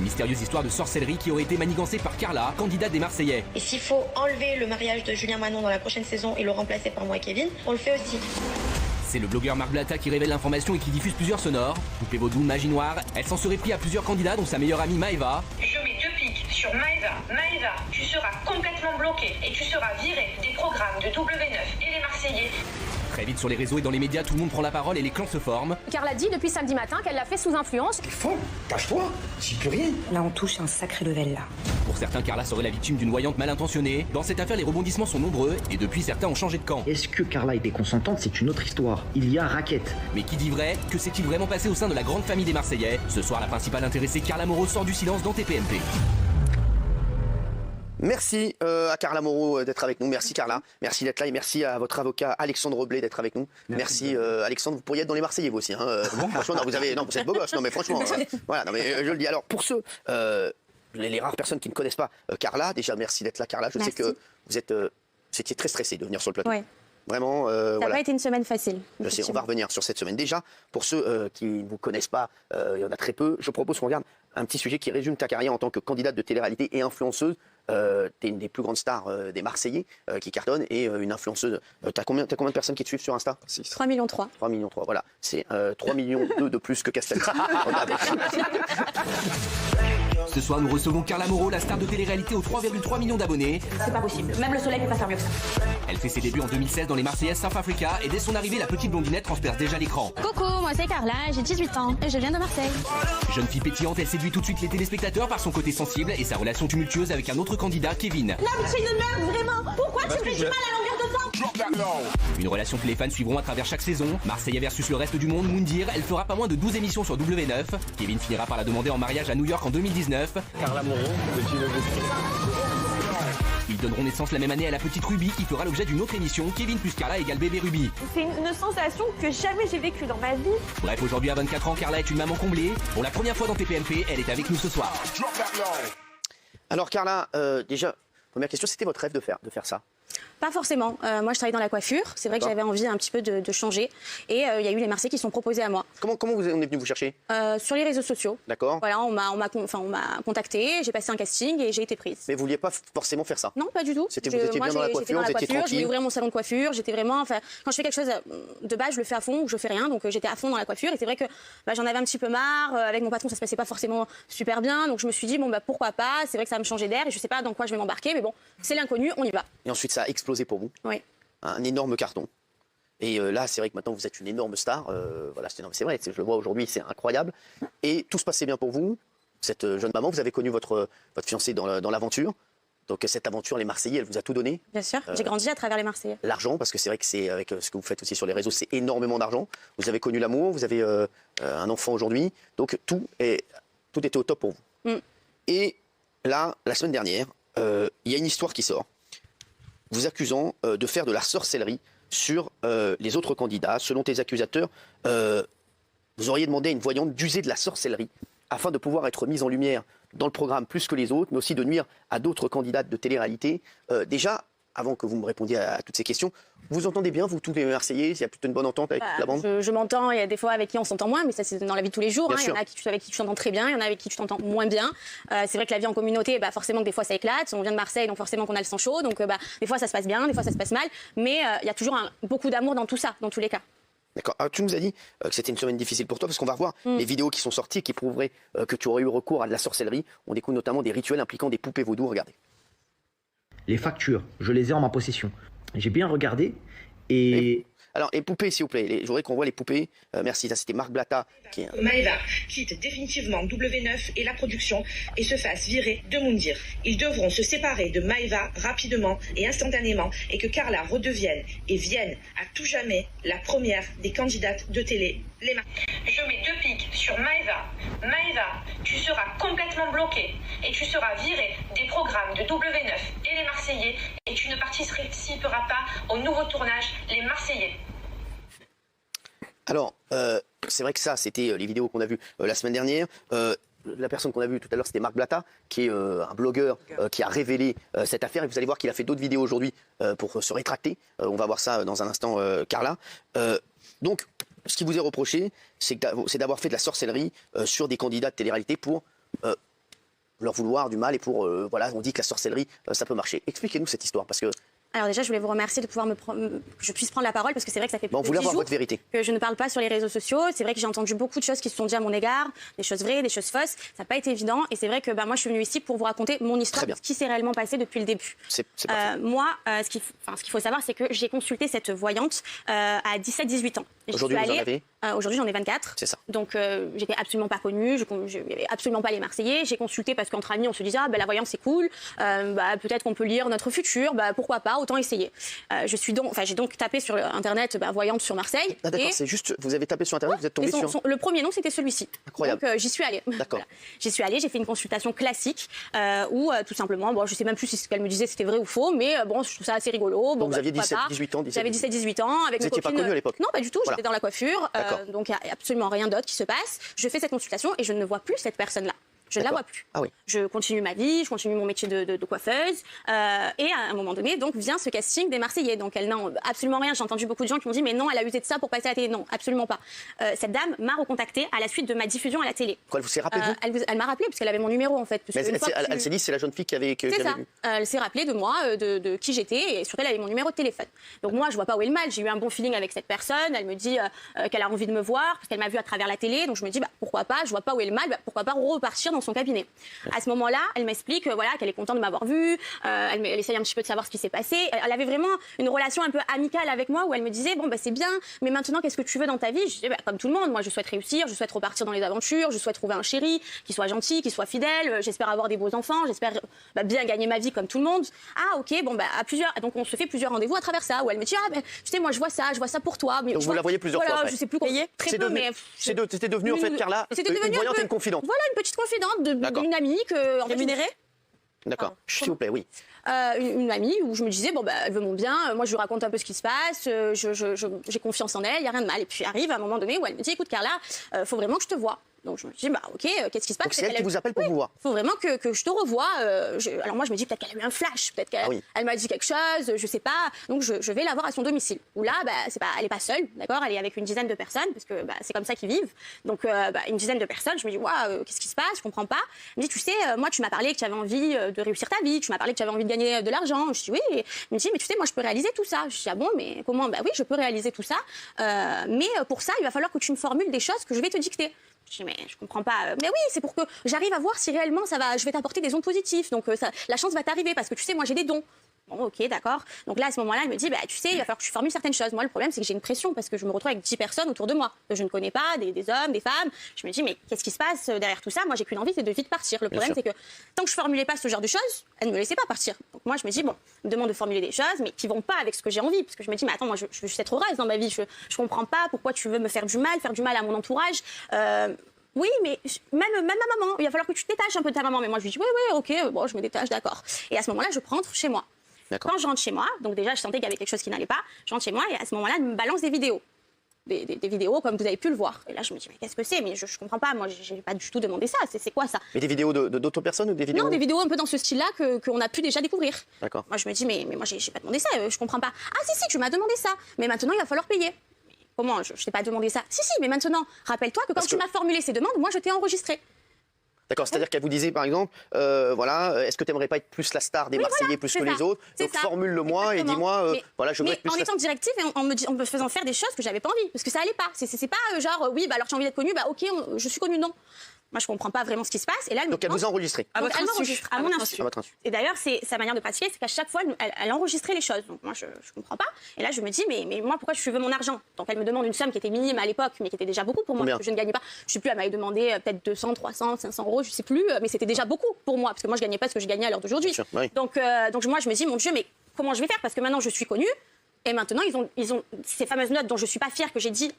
Une mystérieuse histoire de sorcellerie qui aurait été manigancée par Carla, candidate des Marseillais. Et s'il faut enlever le mariage de Julien Manon dans la prochaine saison et le remplacer par moi et Kevin, on le fait aussi. C'est le blogueur Marc Blatta qui révèle l'information et qui diffuse plusieurs sonores. Poupée vaudou, magie noire, elle s'en serait pris à plusieurs candidats dont sa meilleure amie Maëva. Je mets 2 pics sur Maëva. Maëva, tu seras complètement bloquée et tu seras virée des programmes de W9 et les Marseillais. Très vite sur les réseaux et dans les médias, tout le monde prend la parole et les clans se forment. Carla dit depuis samedi matin qu'elle l'a fait sous influence. T'es folle, cache-toi, j'y peux rien. Là, on touche un sacré level, là. Pour certains, Carla serait la victime d'une voyante mal intentionnée. Dans cette affaire, les rebondissements sont nombreux et depuis, certains ont changé de camp. Est-ce que Carla était consentante? C'est une autre histoire. Il y a raquette. Mais qui dit vrai? Que s'est-il vraiment passé au sein de la grande famille des Marseillais? Ce soir, la principale intéressée, Carla Moreau, sort du silence dans TPMP. Merci à Carla Moreau d'être avec nous. Merci Carla. Merci d'être là et merci à votre avocat Alexandre Roblé d'être avec nous. Merci Alexandre. Vous pourriez être dans les Marseillais vous aussi. Hein. Franchement, non, vous êtes beau gosse. Non mais franchement, voilà. Non mais je le dis. Alors pour ceux, les rares personnes qui ne connaissent pas Carla, déjà merci d'être là Carla. Je sais que vous étiez très stressée de venir sur le plateau. Oui. Vraiment. Ça n'a pas été une semaine facile. Je sais, on va revenir sur cette semaine. Déjà, pour ceux qui ne vous connaissent pas, il y en a très peu, je propose qu'on regarde un petit sujet qui résume ta carrière en tant que candidate de télé-réalité et influenceuse. T'es une des plus grandes stars des Marseillais qui cartonne et une influenceuse. T'as combien de personnes qui te suivent sur Insta? 3 millions 3. 3 millions 3, voilà. C'est 3 millions 2 de plus que Castel. Ce soir, nous recevons Carla Moreau, la star de télé-réalité aux 3,3 millions d'abonnés. C'est pas possible. Même le soleil peut pas faire mieux que ça. Elle fait ses débuts en 2016 dans les Marseillaises South Africa et dès son arrivée, la petite blondinette transperce déjà l'écran. Coucou, moi c'est Carla, j'ai 18 ans et je viens de Marseille. Jeune fille pétillante, elle séduit tout de suite les téléspectateurs par son côté sensible et sa relation tumultueuse avec un autre candidat, Kevin. Non mais c'est une merde, vraiment. Pourquoi tu me fais du mal à longueur de temps? Une relation que les fans suivront à travers chaque saison. Marseillais versus le reste du monde, Moundir, elle fera pas moins de 12 émissions sur W9. Kevin finira par la demander en mariage à New York en 2019. Carla Moreau, Ils donneront naissance la même année à la petite Ruby qui fera l'objet d'une autre émission, Kevin plus Carla égale bébé Ruby. C'est une sensation que jamais j'ai vécue dans ma vie. Bref, aujourd'hui à 24 ans, Carla est une maman comblée. Pour la première fois dans TPMP, elle est avec nous ce soir. Alors Carla, déjà, première question, c'était votre rêve de faire ça? Pas forcément. Moi, je travaille dans la coiffure. C'est vrai que j'avais envie un petit peu de changer. Et il y a eu les Marseillais qui sont proposés à moi. Comment on est venu vous chercher? Sur les réseaux sociaux. D'accord. Voilà, on m'a contacté, j'ai passé un casting et j'ai été prise. Mais vous vouliez pas forcément faire ça? Non, pas du tout. Vous étiez bien dans la coiffure, vous étiez je tranquille. voulais ouvrir mon salon de coiffure. J'étais vraiment, quand je fais quelque chose de base, je le fais à fond ou je fais rien. Donc j'étais à fond dans la coiffure. Et c'est vrai que j'en avais un petit peu marre. Avec mon patron, ça se passait pas forcément super bien. Donc je me suis dit pourquoi pas. C'est vrai que ça va me changer d'air et je sais pas dans quoi je vais m'embarquer. Mais bon, c'est l'inconnu, on y va. Et ensuite, ça a explosé pour vous? Oui. Un énorme carton. Et là, c'est vrai que maintenant, vous êtes une énorme star. Voilà, c'est vrai, je le vois aujourd'hui, c'est incroyable. Et tout se passait bien pour vous. Cette jeune maman, vous avez connu votre fiancé dans l'aventure. Donc cette aventure, les Marseillais, elle vous a tout donné. Bien sûr, j'ai grandi à travers les Marseillais. L'argent, parce que c'est vrai que c'est avec ce que vous faites aussi sur les réseaux, c'est énormément d'argent. Vous avez connu l'amour, vous avez un enfant aujourd'hui. Donc tout était au top pour vous. Et là, la semaine dernière, il y a une histoire qui sort, vous accusant de faire de la sorcellerie sur les autres candidats. Selon tes accusateurs, vous auriez demandé à une voyante d'user de la sorcellerie afin de pouvoir être mise en lumière dans le programme plus que les autres, mais aussi de nuire à d'autres candidates de télé-réalité. Déjà, avant que vous me répondiez à toutes ces questions, vous entendez bien, vous, tous les Marseillais? Il y a plutôt une bonne entente avec la bande? Je m'entends, il y a des fois avec qui on s'entend moins, mais ça c'est dans la vie de tous les jours. Il y en a avec qui tu t'entends très bien, il y en a avec qui tu t'entends moins bien. C'est vrai que la vie en communauté, forcément que des fois ça éclate. On vient de Marseille, donc forcément qu'on a le sang chaud. Donc des fois ça se passe bien, des fois ça se passe mal. Mais il y a toujours beaucoup d'amour dans tout ça, dans tous les cas. D'accord. Alors, tu nous as dit que c'était une semaine difficile pour toi, parce qu'on va revoir les vidéos qui sont sorties et qui prouveraient que tu aurais eu recours à de la sorcellerie. On découvre notamment des rituels impliquant des poupées vaudou. Regardez. Les factures, je les ai en ma possession. J'ai bien regardé et... Alors, les poupées, s'il vous plaît. Je voudrais qu'on voit les poupées. Merci. Ça, c'était Marc Blatta. Maëva quitte définitivement W9 et la production et se fasse virer de Moundir. Ils devront se séparer de Maëva rapidement et instantanément et que Carla redevienne et vienne à tout jamais la première des candidates de télé. Je mets 2 pics sur Maëva. Maëva, tu seras complètement bloquée et tu seras virée des programmes de W9 et les Marseillais et tu ne participeras pas au nouveau tournage Les Marseillais. Alors, c'est vrai que ça, c'était les vidéos qu'on a vues la semaine dernière. La personne qu'on a vue tout à l'heure, c'était Marc Blatta, qui est un blogueur qui a révélé cette affaire. Et vous allez voir qu'il a fait d'autres vidéos aujourd'hui pour se rétracter. On va voir ça dans un instant, Carla. Donc, ce qui vous est reproché, c'est d'avoir fait de la sorcellerie sur des candidats de télé-réalité pour leur vouloir du mal et pour, voilà, on dit que la sorcellerie, ça peut marcher. Expliquez-nous cette histoire, parce que... Alors déjà, je voulais vous remercier de pouvoir que je puisse prendre la parole, parce que c'est vrai que ça fait plus de 10 voulez avoir jours votre vérité. que je ne parle pas sur les réseaux sociaux. C'est vrai que j'ai entendu beaucoup de choses qui se sont dites à mon égard, des choses vraies, des choses fausses. Ça n'a pas été évident. Et c'est vrai que moi, je suis venue ici pour vous raconter mon histoire, ce qui s'est réellement passé depuis le début. Moi, ce qu'il faut savoir, c'est que j'ai consulté cette voyante à 17-18 ans. Aujourd'hui, vous en avez Aujourd'hui, j'en ai 24. C'est ça. Donc, j'étais absolument pas connue, je n'avais absolument pas les Marseillais. J'ai consulté parce qu'entre amis, on se disait, la voyante, c'est cool, peut-être qu'on peut lire notre futur, pourquoi pas, autant essayer. J'ai donc tapé sur Internet voyante sur Marseille. Ah, d'accord, c'est juste, vous avez tapé sur Internet, vous êtes tombé sur... Le premier nom, c'était celui-ci. Incroyable. Donc, j'y suis allée. D'accord. Voilà. J'y suis allée, j'ai fait une consultation classique où, tout simplement, je sais même plus si ce qu'elle me disait, c'était vrai ou faux, mais je trouve ça assez rigolo. Donc, vous aviez 17-18 ans. J'avais 17-18 ans. Avec vous n'étiez pas connue à l'époque? Non, pas du tout, voilà. j'étais dans la coiffure. Donc, il n'y a absolument rien d'autre qui se passe. Je fais cette consultation et je ne vois plus cette personne-là. Je ne la vois plus. Ah oui. Je continue ma vie, je continue mon métier de coiffeuse. Et à un moment donné, donc, vient ce casting des Marseillais. Donc, elle n'a absolument rien. J'ai entendu beaucoup de gens qui m'ont dit, mais non, elle a usé de ça pour passer à la télé. Non, absolument pas. Cette dame m'a recontactée à la suite de ma diffusion à la télé. Quoi, elle vous s'est rappelé Elle m'a rappelé, parce qu'elle avait mon numéro, en fait. Mais elle s'est dit, c'est la jeune fille qui avait... C'est ça. Elle s'est rappelée de moi, de qui j'étais, et surtout, elle avait mon numéro de téléphone. Donc, moi, je vois pas où est le mal. J'ai eu un bon feeling avec cette personne. Elle me dit qu'elle a envie de me voir, parce qu'elle m'a vue à travers la télé. Donc, je me dis, pourquoi pas, je vois pas où est le mal, pourquoi pas repartir dans son cabinet. À ce moment-là, elle m'explique qu'elle est contente de m'avoir vue, elle essaye un petit peu de savoir ce qui s'est passé. Elle avait vraiment une relation un peu amicale avec moi où elle me disait c'est bien, mais maintenant qu'est-ce que tu veux dans ta vie? Je disais comme tout le monde, moi je souhaite réussir, je souhaite repartir dans les aventures, je souhaite trouver un chéri qui soit gentil, qui soit fidèle, j'espère avoir des beaux enfants, j'espère bien gagner ma vie comme tout le monde. Ah ok, à plusieurs, donc on se fait plusieurs rendez-vous à travers ça où elle me dit tu sais moi je vois ça pour toi. Mais donc vous la voyez plusieurs fois après. Je sais plus combien, très peu, mais c'était devenu en fait Carla une voyante et une confidente. Voilà, une petite confidente d'une amie que rémunérée. D'accord. S'il vous plaît, oui. Une amie où je me disais elle veut mon bien, moi je lui raconte un peu ce qui se passe, j'ai confiance en elle, il y a rien de mal. Et puis arrive à un moment donné où elle me dit écoute Carla, faut vraiment que je te vois. Donc je me dis ok, qu'est-ce qui se passe? Donc c'est elle qui vous appelle pour vous voir. Faut vraiment que je te revoie. Alors moi je me dis peut-être qu'elle a eu un flash, peut-être qu'elle elle m'a dit quelque chose, je sais pas. Donc je vais la voir à son domicile. Où là elle est pas seule, d'accord, elle est avec une dizaine de personnes parce que c'est comme ça qu'ils vivent. Donc une dizaine de personnes. Je me dis qu'est-ce qui se passe? Je comprends pas. Elle me dit tu sais moi tu m'as parlé que tu avais envie de réussir ta vie, tu m'as parlé que tu avais envie de gagner de l'argent. Je dis oui. Elle me dit mais tu sais moi je peux réaliser tout ça. Je dis ah bon mais comment? Oui je peux réaliser tout ça. Mais pour ça il va falloir que tu me formules des choses que je vais te dicter. Je dis mais je comprends pas. Mais oui, c'est pour que j'arrive à voir si réellement je vais t'apporter des ondes positives. Donc la chance va t'arriver parce que tu sais, moi j'ai des dons. Bon, ok, d'accord. Donc là, à ce moment-là, elle me dit, tu sais, il va falloir que tu formules certaines choses. Moi, le problème, c'est que j'ai une pression parce que je me retrouve avec 10 personnes autour de moi que je ne connais pas, des hommes, des femmes. Je me dis, mais qu'est-ce qui se passe derrière tout ça? Moi, j'ai qu'une envie, c'est de vite partir. Le problème, c'est que tant que je formulais pas ce genre de choses, elle ne me laissait pas partir. Donc moi, je me dis, elle me demande de formuler des choses, mais qui vont pas avec ce que j'ai envie. Parce que je me dis, mais attends, moi, je veux juste être heureuse dans ma vie. Je comprends pas pourquoi tu veux me faire du mal à mon entourage. Oui, mais même ma maman, il va falloir que tu te détaches un peu de ta maman. Mais moi, je lui dis, oui, ok, je me détache, d'accord. Et à ce moment-là, je rentre chez moi. Quand je rentre chez moi, donc déjà, je sentais qu'il y avait quelque chose qui n'allait pas. Je rentre chez moi et à ce moment-là, elle me balance des vidéos. Des vidéos comme vous avez pu le voir. Et là, je me dis, mais qu'est-ce que c'est? Mais je comprends pas, moi, j'ai pas du tout demandé ça. C'est quoi ça? Mais des vidéos d'autres personnes ou des vidéos? Non, des vidéos un peu dans ce style-là qu'on a pu déjà découvrir. D'accord. Moi, je me dis, mais moi, j'ai pas demandé ça, je comprends pas. Ah, si, tu m'as demandé ça. Mais maintenant, il va falloir payer. Comment? Je t'ai pas demandé ça. Si, mais maintenant, rappelle-toi que quand tu m'as formulé ces demandes, moi, je t'ai enregistré. D'accord, c'est-à-dire qu'elle vous disait par exemple, est-ce que tu aimerais pas être plus la star des Marseillais plus que les autres? Donc formule-le-moi et dis-moi, je veux être plus. Mais en étant directive et en me faisant faire des choses que j'avais pas envie, parce que ça allait pas. C'est pas genre alors tu as envie d'être connue, ok, je suis connue, non. Moi, je comprends pas vraiment ce qui se passe. Et là, donc, elle vous a enregistré. À mon insu. À votre insu. Et d'ailleurs, c'est sa manière de pratiquer, c'est qu'à chaque fois, elle enregistrait les choses. Donc, moi, je comprends pas. Et là, je me dis, mais moi, pourquoi je veux mon argent? Donc, elle me demande une somme qui était minime à l'époque, mais qui était déjà beaucoup pour moi, parce que je ne gagnais pas. Je sais plus, elle m'avait demandé peut-être 200, 300, 500 euros, je sais plus, mais c'était déjà beaucoup pour moi, parce que moi, je gagnais pas ce que je gagnais à l'heure d'aujourd'hui. Donc, moi, je me dis, mon Dieu, mais comment je vais faire? Parce que maintenant, je suis connue. Et maintenant, ils ont ces fameuses notes dont je suis pas fière que j'ai dit.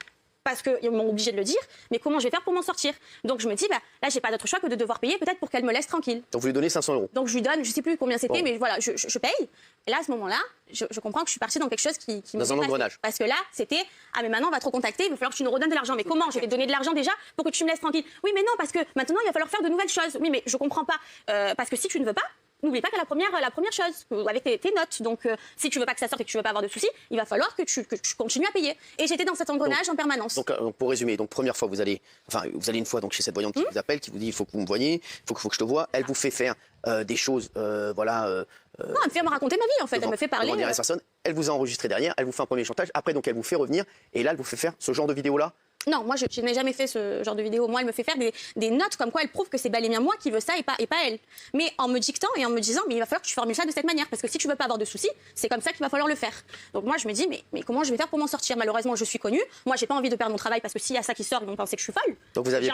Parce qu'ils m'ont obligé de le dire, mais comment je vais faire pour m'en sortir? Donc je me dis, là, j'ai pas d'autre choix que de devoir payer, peut-être pour qu'elle me laisse tranquille. Donc vous lui donnez 500 euros. Donc je lui donne, je sais plus combien c'était, mais voilà, je paye. Et là, à ce moment-là, je comprends que je suis partie dans quelque chose qui me dans un engrenage. Parce que là, c'était, mais maintenant, on va te recontacter, il va falloir que tu nous redonnes de l'argent. Mais comment? Je vais te donner de l'argent déjà pour que tu me laisses tranquille. Oui, mais non, parce que maintenant, il va falloir faire de nouvelles choses. Oui, mais je comprends pas. Parce que si tu ne veux pas, n'oublie pas que la première chose, avec tes notes. Donc, si tu veux pas que ça sorte et que tu veux pas avoir de soucis, il va falloir que tu continues à payer. Et j'étais dans cet engrenage en permanence. Donc, pour résumer, donc première fois, vous allez une fois donc chez cette voyante qui vous appelle, qui vous dit il faut que vous me voyiez, il faut que je te voie. Elle vous fait faire des choses, non, elle me fait me raconter ma vie en fait. Elle me fait parler. Elle vous a enregistré derrière, elle vous fait un premier chantage. Après, donc, elle vous fait revenir et là, elle vous fait faire ce genre de vidéo-là. Non, moi, je n'ai jamais fait ce genre de vidéo. Moi, elle me fait faire des notes comme quoi elle prouve que c'est bel et bien moi qui veux ça et pas elle. Mais en me dictant et en me disant, mais il va falloir que tu formules ça de cette manière. Parce que si tu veux pas avoir de soucis, c'est comme ça qu'il va falloir le faire. Donc moi, je me dis, mais comment je vais faire pour m'en sortir? Malheureusement, je suis connue. Moi, j'ai pas envie de perdre mon travail parce que s'il y a ça qui sort, ils vont penser que je suis folle. Donc vous aviez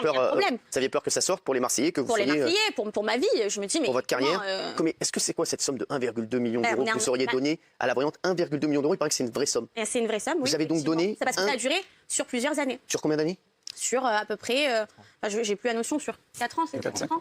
peur que ça sorte pour les Marseillais, que vous soyez... Pour les Marseillais, pour ma vie. Je me dis, mais... Pour votre carrière. Est-ce que c'est quoi cette somme de 1,2 million d'euros que vous auriez donné à la voyante? 1,2 million d'euros, il paraît que c'est une vraie somme. C'est une vraie somme, oui. Vous avez donc donné... Ça parce que ça a duré sur plusieurs années. Sur combien d'années? Sur à peu près, j'ai plus la notion, sur 4 ans, c'est 4 ans.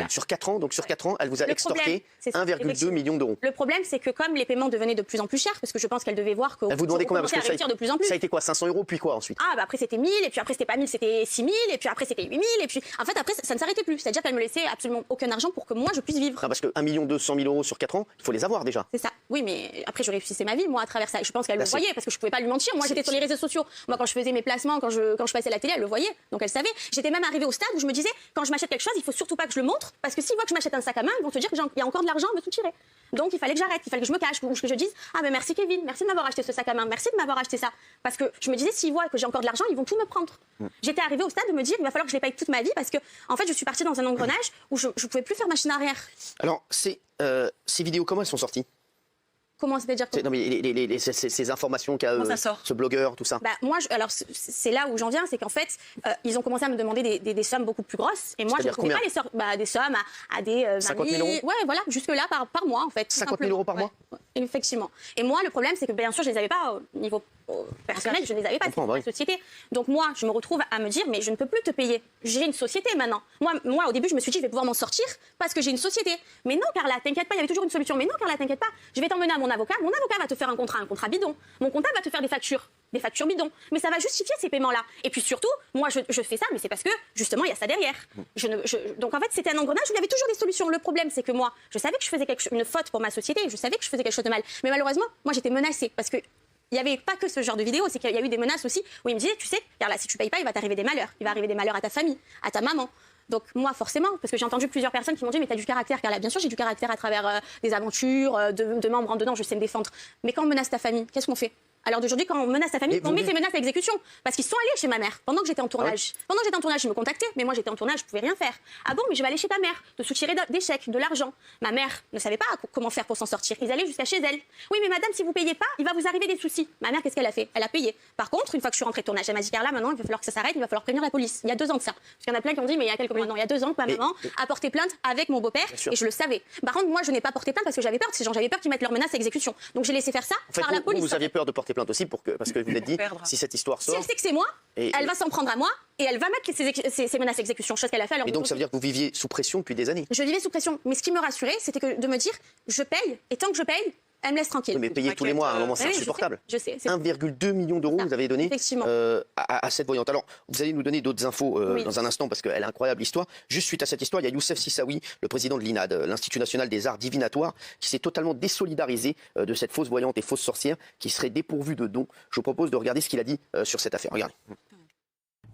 Sur 4 ans, donc sur 4 ans, elle vous a extorqué 1,2 million d'euros. Le problème, c'est que comme les paiements devenaient de plus en plus chers, parce que je pense qu'elle devait voir elle vous demandait combien? Parce que de plus en plus. Ça a été quoi, 500 euros, puis quoi ensuite? Ah, bah après c'était 1000, et puis après c'était pas 1000, c'était 6000, et puis après c'était 8000, et puis en fait après ça ne s'arrêtait plus. C'est-à-dire qu'elle me laissait absolument aucun argent pour que moi je puisse vivre. Non, parce que 1 200 000 euros sur 4 ans, il faut les avoir déjà. C'est ça. Oui, mais après je réussissais ma vie, moi, à travers ça. Je pense qu'elle le voyait, parce que je pouvais pas lui mentir. Moi, j'étais sur les réseaux sociaux. Moi, quand je faisais mes placements, quand je passais la télé, elle le voyait. Donc elle savait. J'étais même arrivée au stade où je me disais, quand je m'achète quelque chose, il faut surtout pas que je le montre, parce que s'ils voient que je m'achète un sac à main, ils vont se dire qu'il y a encore de l'argent à me soutirer. Donc il fallait que j'arrête, il fallait que je me cache, ou que je dise, ah mais merci Kevin, merci de m'avoir acheté ce sac à main, merci de m'avoir acheté ça. Parce que je me disais, s'ils voient que j'ai encore de l'argent, ils vont tout me prendre. J'étais arrivée au stade de me dire, il va falloir que je les paye toute ma vie, parce que en fait, je suis partie dans un engrenage où je pouvais plus faire machine arrière. Alors, ces vidéos, comment elles sont sorties? Comment c'est-à-dire non, mais ces informations qu'a ce blogueur, tout ça. Bah, moi, alors c'est là où j'en viens, c'est qu'en fait, ils ont commencé à me demander des sommes beaucoup plus grosses. Et moi, je ne trouvais pas des sommes à des 50 000 euros. Ouais, voilà, jusque-là par mois, en fait. 50 000 euros par mois? Effectivement. Et moi, le problème, c'est que bien sûr, je ne les avais pas au niveau personnel, je ne les avais pas dans la société. Donc moi, je me retrouve à me dire, mais je ne peux plus te payer. J'ai une société maintenant. Moi, au début, je me suis dit, je vais pouvoir m'en sortir parce que j'ai une société. Mais non, Carla, t'inquiète pas, il y avait toujours une solution. Mais non, Carla, t'inquiète pas, je vais t'emmener à mon avocat va te faire un contrat bidon. Mon comptable va te faire des factures bidons. Mais ça va justifier ces paiements-là. Et puis surtout, moi, je fais ça, mais c'est parce que, justement, il y a ça derrière. Donc en fait, c'était un engrenage où il y avait toujours des solutions. Le problème, c'est que moi, je savais que je faisais une faute pour ma société, je savais que je faisais quelque chose de mal. Mais malheureusement, moi, j'étais menacée parce que il n'y avait pas que ce genre de vidéo, c'est qu'il y a eu des menaces aussi où il me disait, tu sais, Carla, si tu payes pas, il va t'arriver des malheurs. Il va arriver des malheurs à ta famille, à ta maman. Donc moi, forcément, parce que j'ai entendu plusieurs personnes qui m'ont dit, mais t'as du caractère, Carla. Bien sûr, j'ai du caractère à travers des aventures, de membres en dedans, je sais me défendre. Mais quand on menace ta famille, qu'est-ce qu'on fait? Alors d'aujourd'hui, quand on menace ta famille, on met ces menaces à exécution. Parce qu'ils sont allés chez ma mère pendant que j'étais en tournage. Pendant que j'étais en tournage, ils me contactaient, mais moi j'étais en tournage, je pouvais rien faire. Ah bon, mais je vais aller chez ta mère, te soutirer des chèques, de l'argent. Ma mère ne savait pas comment faire pour s'en sortir. Ils allaient jusqu'à chez elle. Oui, mais madame, si vous payez pas, il va vous arriver des soucis. Ma mère, qu'est-ce qu'elle a fait? Elle a payé. Par contre, une fois que je suis rentrée de tournage, elle m'a dit, Carla, maintenant, il va falloir que ça s'arrête, il va falloir prévenir la police. Il y a 2 ans de ça. Parce qu'il y en a plein qui ont dit, mais il y a quelques mois, non, il y a 2 ans que ma maman a porté plainte avec mon beau-père, et je le savais. Par contre, moi, je n'ai pas porté plainte parce que j'avais peur de ces gens, j'avais peur qu'ils mettent leurs menaces à exécution. Donc j'ai laissé faire ça par la police. Vous aviez peur de porter plainte aussi parce que vous êtes dit, si cette histoire sort... Si elle sait que c'est moi, elle va s'en prendre à moi et elle va mettre ses menaces à exécution, chose qu'elle a fait. Alors et donc ça veut dire que vous viviez sous pression depuis des années? Je vivais sous pression, mais ce qui me rassurait, c'était de me dire, je paye, et tant que je paye, elle me laisse tranquille. Oui, mais payer tous les mois, à un moment, c'est insupportable. Je sais. 1,2 million d'euros, vous avez donné à cette voyante. Alors, vous allez nous donner d'autres infos dans un instant, parce qu'elle a une incroyable histoire. Juste suite à cette histoire, il y a Youssef Sissaoui, le président de l'INAD, l'Institut national des arts divinatoires, qui s'est totalement désolidarisé de cette fausse voyante et fausse sorcière qui serait dépourvue de dons. Je vous propose de regarder ce qu'il a dit sur cette affaire. Regardez.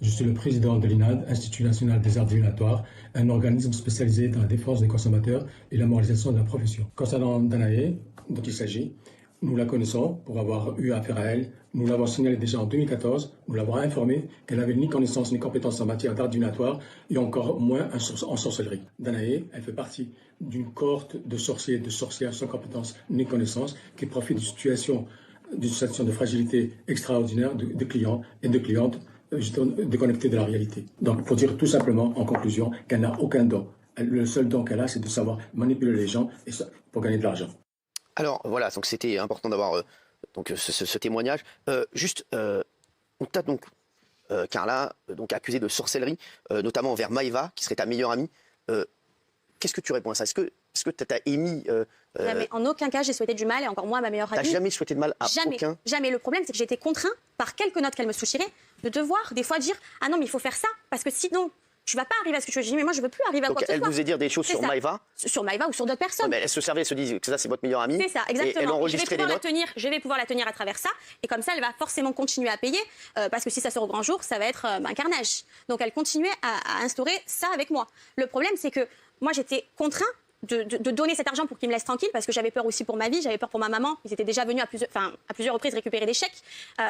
Je suis le président de l'INAD, Institut national des arts divinatoires, un organisme spécialisé dans la défense des consommateurs et la moralisation de la profession. Concernant Danae, dont il s'agit, nous la connaissons pour avoir eu affaire à elle. Nous l'avons signalé déjà en 2014. Nous l'avons informée qu'elle n'avait ni connaissance ni compétence en matière d'art divinatoire et encore moins en sorcellerie. Danae, elle fait partie d'une cohorte de sorciers et de sorcières sans compétence ni connaissance qui profitent d'une situation de fragilité extraordinaire de clients et de clientes déconnectés de la réalité. Donc, pour dire tout simplement, en conclusion, qu'elle n'a aucun don. Le seul don qu'elle a, c'est de savoir manipuler les gens pour gagner de l'argent. Alors, voilà, donc c'était important d'avoir ce témoignage. On t'a donc, Carla, accusée de sorcellerie, notamment envers Maëva, qui serait ta meilleure amie. Qu'est-ce que tu réponds à ça? Est-ce que tu as émis... Jamais. En aucun cas, j'ai souhaité du mal, et encore moins à ma meilleure amie. Tu n'as jamais souhaité de mal à aucun? Jamais. Le problème, c'est que j'ai été contraint, par quelques notes qu'elle me soutirait, de devoir, des fois, dire « Ah non, mais il faut faire ça, parce que sinon, tu vas pas arriver à ce que je dis, mais moi je veux plus arriver à quoi que ce soit. Donc elle vous a dit des choses sur Maïva? Sur Maïva ou sur d'autres personnes. Mais elle se servait, elle se dit que ça c'est votre meilleure amie. C'est ça, exactement. Et elle enregistrait des notes. Je vais pouvoir la tenir à travers ça, et comme ça elle va forcément continuer à payer, parce que si ça sort au grand jour, ça va être un carnage. Donc elle continuait à instaurer ça avec moi. Le problème c'est que moi j'étais contrainte de donner cet argent pour qu'ils me laissent tranquille, parce que j'avais peur aussi pour ma vie, j'avais peur pour ma maman. Ils étaient déjà venus à plusieurs reprises récupérer des chèques.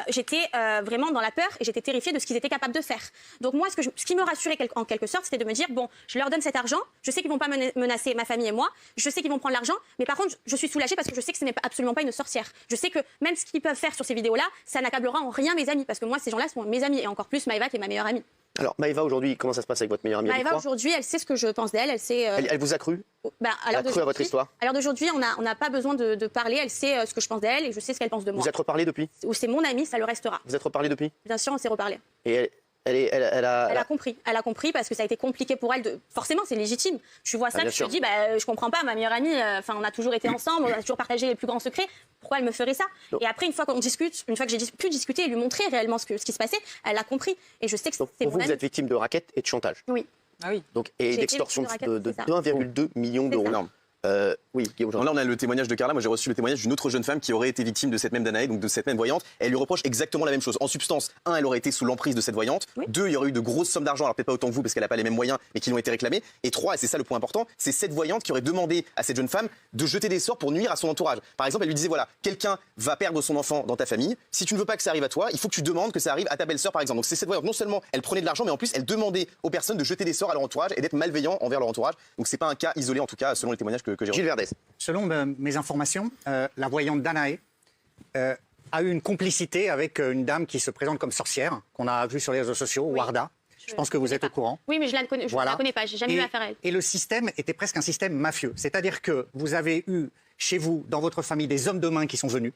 J'étais vraiment dans la peur et j'étais terrifiée de ce qu'ils étaient capables de faire. Donc moi, ce qui me rassurait en quelque sorte, c'était de me dire, bon, je leur donne cet argent, je sais qu'ils vont pas menacer ma famille et moi, je sais qu'ils vont prendre l'argent, mais par contre, je suis soulagée parce que je sais que ce n'est absolument pas une sorcière. Je sais que même ce qu'ils peuvent faire sur ces vidéos-là, ça n'accablera en rien mes amis, parce que moi, ces gens-là sont mes amis, et encore plus Maïva qui est ma meilleure amie. Alors Maïva aujourd'hui, comment ça se passe avec votre meilleure amie? Maïva aujourd'hui, elle sait ce que je pense d'elle, elle sait. Elle vous a cru? Elle a cru à votre histoire? À l'heure d'aujourd'hui, on n'a pas besoin de parler, elle sait ce que je pense d'elle et je sais ce qu'elle pense de moi. Vous êtes reparlé depuis? C'est mon amie, ça le restera. Vous êtes reparlé depuis? Bien sûr, on s'est reparlé. Et elle a compris. Elle a compris parce que ça a été compliqué pour elle. Forcément, c'est légitime. Tu vois ça, tu te dis, je comprends pas, ma meilleure amie, on a toujours été ensemble, on a toujours partagé les plus grands secrets. Pourquoi elle me ferait ça? Et après, une fois qu'on discute, une fois que j'ai pu discuter et lui montrer réellement ce qui se passait, elle a compris. Et je sais que c'est vous êtes victime de raquettes et de chantage. Oui. Ah oui. Donc, et d'extorsion de 1,2 million d'euros. Oui, là, on a le témoignage de Carla. Moi, j'ai reçu le témoignage d'une autre jeune femme qui aurait été victime de cette même Danae, donc de cette même voyante. Elle lui reproche exactement la même chose. En substance, elle aurait été sous l'emprise de cette voyante. Oui. 2, il y aurait eu de grosses sommes d'argent, alors peut-être pas autant que vous, parce qu'elle n'a pas les mêmes moyens, mais qui lui ont été réclamés. Et 3, et c'est ça le point important, c'est cette voyante qui aurait demandé à cette jeune femme de jeter des sorts pour nuire à son entourage. Par exemple, elle lui disait, voilà, quelqu'un va perdre son enfant dans ta famille. Si tu ne veux pas que ça arrive à toi, il faut que tu demandes que ça arrive à ta belle-sœur, par exemple. Donc c'est cette voyante. Non seulement elle prenait de l'argent, mais en plus elle demandait aux personnes de jeter des sorts à leur entourage et d'être malveillant envers leur entourage. Donc c'est pas un cas isolé, en tout cas, selon les témoignages que j'ai reçus. Gilles Verdez. Selon mes informations, la voyante Danae a eu une complicité avec une dame qui se présente comme sorcière, qu'on a vue sur les réseaux sociaux, Warda. Je pense que vous êtes au courant. Oui, mais je ne la connais pas, j'ai jamais eu affaire à elle. Et le système était presque un système mafieux. C'est-à-dire que vous avez eu chez vous, dans votre famille, des hommes de main qui sont venus.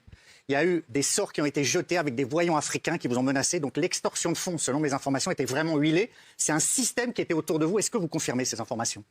Il y a eu des sorts qui ont été jetés avec des voyants africains qui vous ont menacé. Donc l'extorsion de fonds, selon mes informations, était vraiment huilée. C'est un système qui était autour de vous. Est-ce que vous confirmez ces informations ?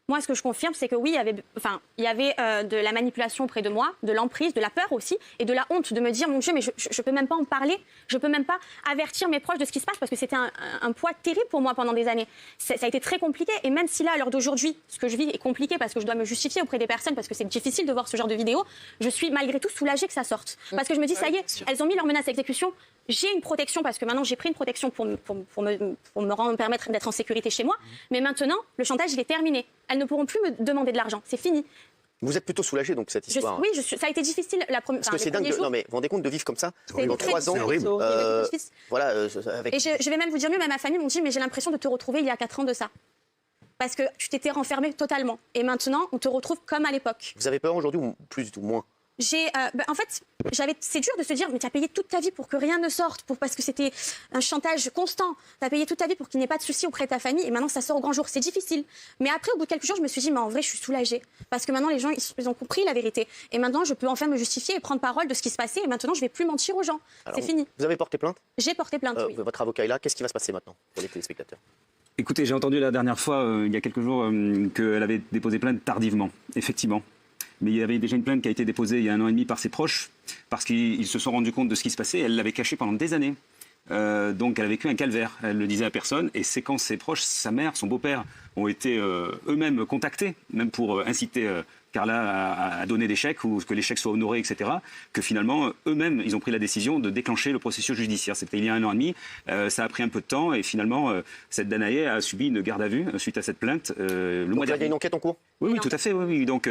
Moi, ce que je confirme, c'est que oui, il y avait de la manipulation auprès de moi, de l'emprise, de la peur aussi, et de la honte de me dire, mon Dieu, mais je peux même pas en parler, je peux même pas avertir mes proches de ce qui se passe, parce que c'était un poids terrible pour moi pendant des années. Ça a été très compliqué, et même si là, à l'heure d'aujourd'hui, ce que je vis est compliqué, parce que je dois me justifier auprès des personnes, parce que c'est difficile de voir ce genre de vidéos, je suis malgré tout soulagée que ça sorte. Parce que je me dis, ça y est, elles ont mis leur menace à exécution, j'ai une protection, parce que maintenant j'ai pris une protection pour me permettre d'être en sécurité chez moi, mais maintenant, le chantage, il est terminé. Elles ne pourront plus me demander de l'argent, c'est fini. Vous êtes plutôt soulagée donc cette histoire. Oui, ça a été difficile la première. Parce que c'est dingue. Non mais vous vous rendez compte de vivre comme ça dans 3 ans. Voilà. Et je vais même vous dire mieux, même ma famille m'ont dit, mais j'ai l'impression de te retrouver il y a 4 ans de ça. Parce que tu t'étais renfermée totalement. Et maintenant, on te retrouve comme à l'époque. Vous avez peur aujourd'hui ou plus ou moins? En fait, c'est dur de se dire, mais tu as payé toute ta vie pour que rien ne sorte, parce que c'était un chantage constant. Tu as payé toute ta vie pour qu'il n'y ait pas de soucis auprès de ta famille, et maintenant ça sort au grand jour. C'est difficile. Mais après, au bout de quelques jours, je me suis dit, mais en vrai, je suis soulagée. Parce que maintenant, les gens, ils ont compris la vérité. Et maintenant, je peux enfin me justifier et prendre parole de ce qui se passait. Et maintenant, je ne vais plus mentir aux gens. C'est fini. Vous avez porté plainte? J'ai porté plainte, oui. Votre avocat est là. Qu'est-ce qui va se passer maintenant pour les téléspectateurs? Écoutez, j'ai entendu la dernière fois, il y a quelques jours, qu'elle avait déposé plainte tardivement, effectivement. Mais il y avait déjà une plainte qui a été déposée il y a 1 an et demi par ses proches, parce qu'ils se sont rendus compte de ce qui se passait. Elle l'avait caché pendant des années. Donc elle a vécu un calvaire. Elle ne le disait à personne. Et c'est quand ses proches, sa mère, son beau-père, ont été eux-mêmes contactés, même pour inciter Carla à donner des chèques ou que les chèques soient honorés, etc., que finalement, eux-mêmes, ils ont pris la décision de déclencher le processus judiciaire. C'était il y a 1 an et demi. Ça a pris un peu de temps et finalement, cette Danae a subi une garde à vue suite à cette plainte le mois dernier. Il y a une enquête en cours? Oui, tout à fait. Oui. Donc,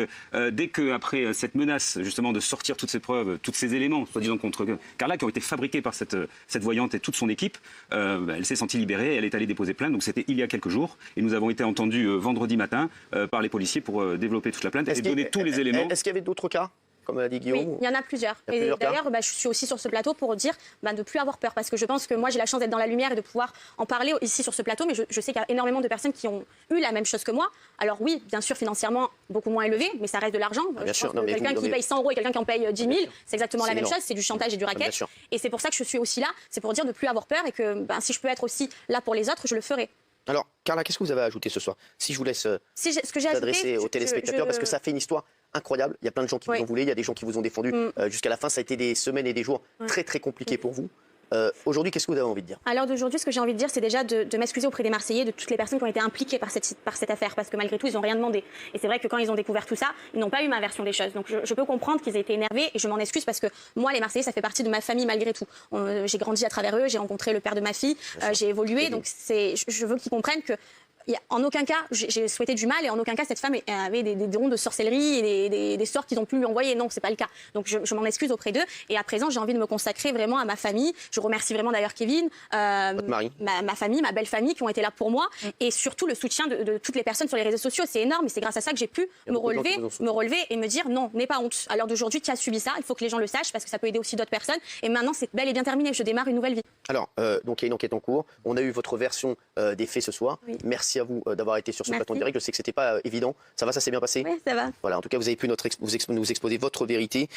dès qu'après cette menace, justement, de sortir toutes ces preuves, tous ces éléments, soi-disant contre Carla, qui ont été fabriqués par cette voyante et toute son équipe, elle s'est sentie libérée. Elle est allée déposer plainte. Donc, c'était il y a quelques jours. Et nous avons été entendus vendredi matin par les policiers pour développer toute la plainte et donner tous les éléments. Est-ce qu'il y avait d'autres cas, comme l'a dit Guillaume? Oui, il y en a plusieurs. Et d'ailleurs, je suis aussi sur ce plateau pour dire de ne plus avoir peur. Parce que je pense que moi, j'ai la chance d'être dans la lumière et de pouvoir en parler ici sur ce plateau. Mais je sais qu'il y a énormément de personnes qui ont eu la même chose que moi. Alors oui, bien sûr, financièrement, beaucoup moins élevé, mais ça reste de l'argent. Quelqu'un qui paye 100 € et quelqu'un qui en paye 10 000, c'est exactement la même chose. C'est du chantage et du racket. Et c'est pour ça que je suis aussi là. C'est pour dire de ne plus avoir peur et que si je peux être aussi là pour les autres, je le ferai. Alors, Carla, qu'est-ce que vous avez ajouté ce soir? Si je vous laisse ce que j'ai s'adresser aux téléspectateurs, parce que ça fait une histoire incroyable. Il y a plein de gens qui vous en voulaient, il y a des gens qui vous ont défendu. Jusqu'à la fin, ça a été des semaines et des jours très très compliqués pour vous. Aujourd'hui, qu'est-ce que vous avez envie de dire? À l'heure d'aujourd'hui, ce que j'ai envie de dire, c'est déjà de m'excuser auprès des Marseillais, de toutes les personnes qui ont été impliquées par cette affaire, parce que malgré tout, ils n'ont rien demandé. Et c'est vrai que quand ils ont découvert tout ça, ils n'ont pas eu ma version des choses. Donc je peux comprendre qu'ils aient été énervés et je m'en excuse parce que moi, les Marseillais, ça fait partie de ma famille malgré tout. J'ai grandi à travers eux, j'ai rencontré le père de ma fille, j'ai évolué, donc je veux qu'ils comprennent que en aucun cas, j'ai souhaité du mal et en aucun cas, cette femme avait des dons de sorcellerie et des sorts qu'ils ont pu lui envoyer. Non, c'est pas le cas. Donc, je m'en excuse auprès d'eux. Et à présent, j'ai envie de me consacrer vraiment à ma famille. Je remercie vraiment d'ailleurs Kevin, votre mari, ma famille, ma belle famille qui ont été là pour moi et surtout le soutien de toutes les personnes sur les réseaux sociaux. C'est énorme et c'est grâce à ça que j'ai pu me relever et me dire non, n'aie pas honte. À l'heure d'aujourd'hui, tu as subi ça. Il faut que les gens le sachent parce que ça peut aider aussi d'autres personnes. Et maintenant, c'est bel et bien terminé. Je démarre une nouvelle vie. Alors, donc il y a une enquête en cours. On a eu votre version des faits ce soir. Oui. Merci à vous d'avoir été sur ce plateau direct. Je sais que c'était pas évident. Ça va, ça s'est bien passé? Oui, ça va. Voilà, en tout cas, vous avez pu nous exposer votre vérité.